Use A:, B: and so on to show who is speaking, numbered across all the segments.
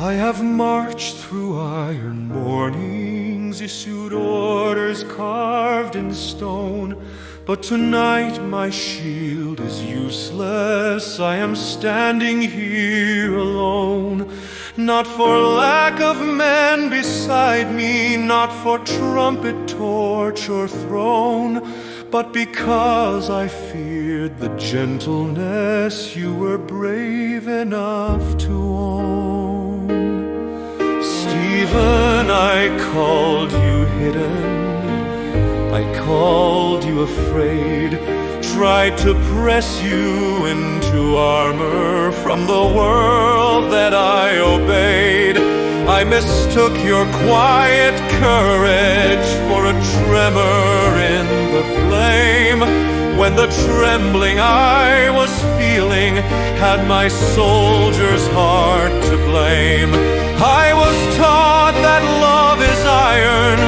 A: I have marched through iron mornings, issued orders carved in stone, but tonight my shield is useless. I am standing here alone, not for lack of men beside me, not for trumpet, torch, or throne, but because I feared the gentleness you were brave enough to own. Stephen, I called you hidden, I called you afraid, tried to press you into armor from the world that I obeyed. I mistook your quiet courage for a tremor in the flame, when the trembling I was feeling had my soldier's heart to blame. I was taught that love is iron,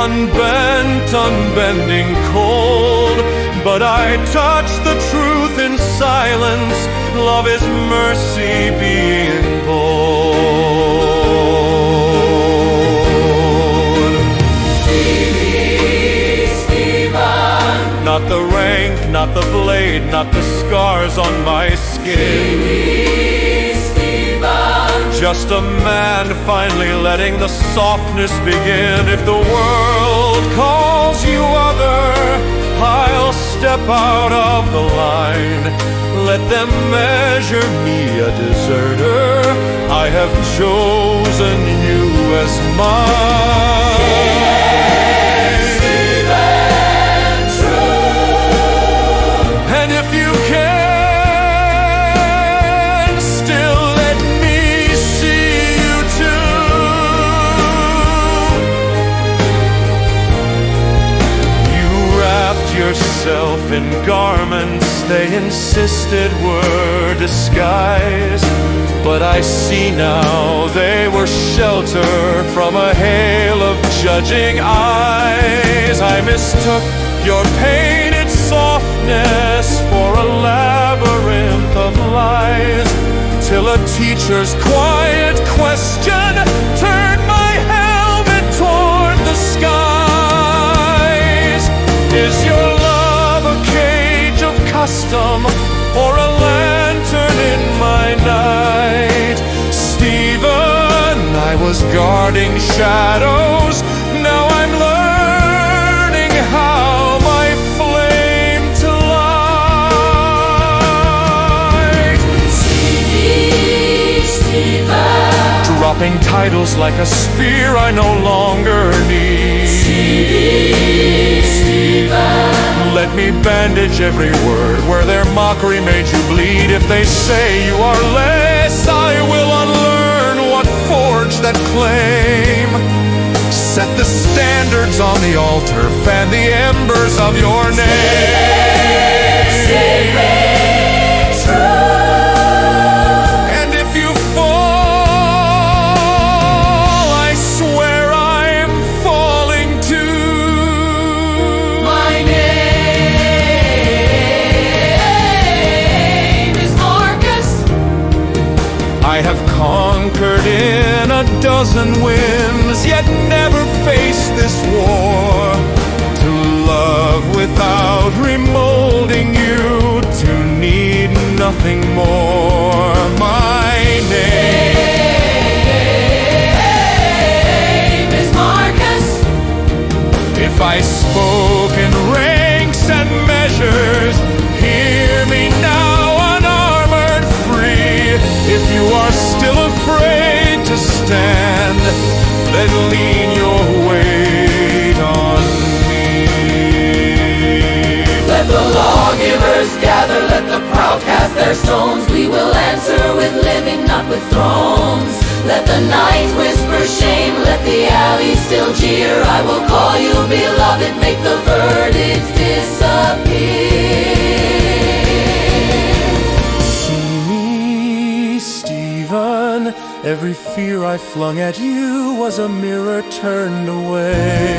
A: unbent, unbending, cold, but I touched the truth in silence. Love is mercy being bold.
B: See me, Stephen.
A: Not the rank, not the blade, not the scars on my skin.
B: See me, Stephen.
A: Just a man finally letting the softness begin. If the world calls you other, I'll step out of the line. Let them measure me a deserter. I have chosen you as mine. And if you can, still let me see you too. You wrapped yourself in garments they insisted were disguise, but I see now they were shelter from a hail of judging eyes. I mistook your painted softness for a labyrinth of lies, till a teacher's quiet question turned my helmet toward the skies. Is your love a cage of custom, or a lantern in my night? Stephen, I was guarding shadows, now I'm learning how my flame to light.
B: See me, Stephen.
A: Dropping titles like a spear I no longer need.
B: See me, Stephen.
A: Let me bandage every word where their mockery made you bleed. If they say you are less, I will unlearn what forged that claim. Set the standards on the altar, fan the embers of your name.
B: Stay true.
A: And if you fall, I swear I'm falling too.
B: My name is Marcus.
A: I have conquered in a dozen winds, yet never faced this war. To love without remolding you, to need nothing more. My
B: name is Marcus.
A: If I spoke in ranks and measures, hear me now unarmored, free. If you are still afraid to stand, then lean your weight on me.
B: Let the lawgivers gather, let the proud cast their stones. We will answer with living, not with thrones. Let the night whisper shame, let the alley still jeer. I will call you beloved, make the verdicts disappear.
A: See me, Stephen. Every fear I flung at you was a mirror turned away.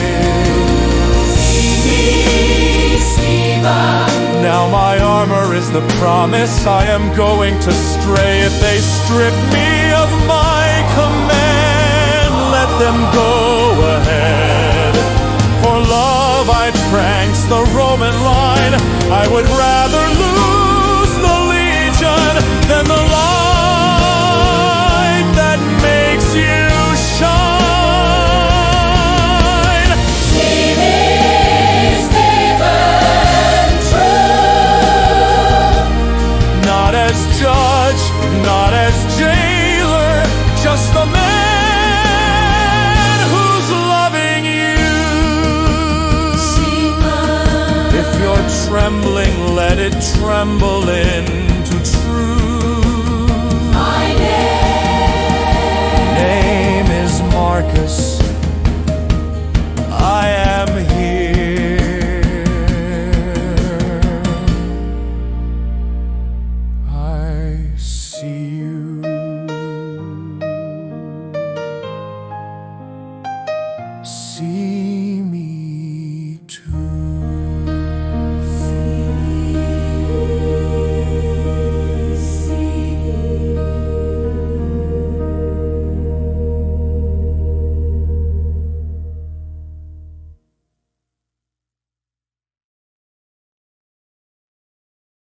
B: See me, Stephen.
A: Now my armor is the promise I am going to stray. If they strip me of my command, them go ahead. For love I'd prance the Roman line. I would rather lose the legion than the light that makes you shine.
B: See his given truth.
A: Not as judge, not as jailer, just the man who's loving you. If you're trembling, let it tremble in